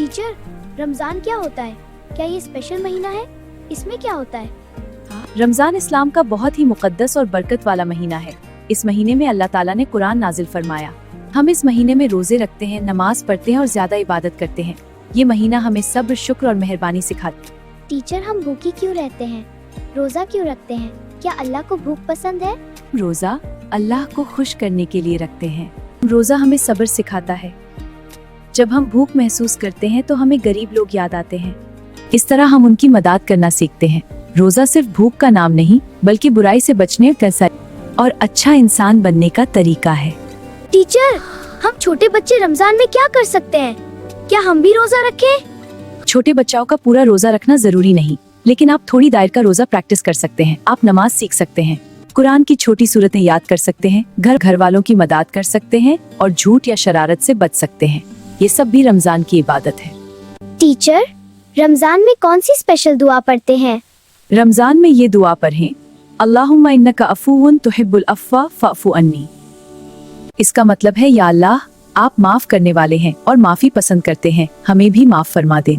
Teacher, Ramzan क्या होता है? क्या ये स्पेशल महीना है? इसमें क्या होता है? रमजान इस्लाम का बहुत ही मुकद्दस और बरकत वाला महीना है। इस महीने में अल्लाह ताला ने कुरान नाजिल फरमाया। हम इस महीने में रोजे रखते हैं, नमाज पढ़ते हैं और ज्यादा इबादत करते हैं। ये महीना हमें सब्र, शुक्र और मेहरबानी सिखाता है। टीचर, हम भूखी क्यों रहते हैं? रोजा क्यों रखते हैं? क्या अल्लाह को भूख पसंद है? रोजा अल्लाह को खुश करने के लिए रखते हैं। रोजा हमें सब्र सिखाता है। जब हम भूख महसूस करते हैं तो हमें गरीब लोग याद आते हैं। इस तरह हम उनकी मदद करना सीखते हैं। रोजा सिर्फ भूख का नाम नहीं, बल्कि बुराई से बचने का और अच्छा इंसान बनने का तरीका है। टीचर, हम छोटे बच्चे रमजान में क्या कर सकते हैं? क्या हम भी रोजा रखें? छोटे बच्चों का पूरा रोजा रखना जरूरी नहीं, लेकिन आप थोड़ी देर का रोजा प्रैक्टिस कर सकते हैं। आप नमाज सीख सकते हैं, कुरान की छोटी सूरतें याद कर सकते हैं, घर वालों की मदद कर सकते हैं और झूठ या शरारत से बच सकते हैं। ये सब भी रमजान की इबादत है। टीचर, रमजान में कौन सी स्पेशल दुआ पढ़ते हैं? रमजान में ये दुआ पढ़ें, अल्लाहुम्मा इन्नका अफूवन तुहिब्बुल अफ़्वा फ़अफ़ु अन्नी। इसका मतलब है, या अल्लाह, आप माफ करने वाले हैं और माफी पसंद करते हैं, हमें भी माफ फरमा दें।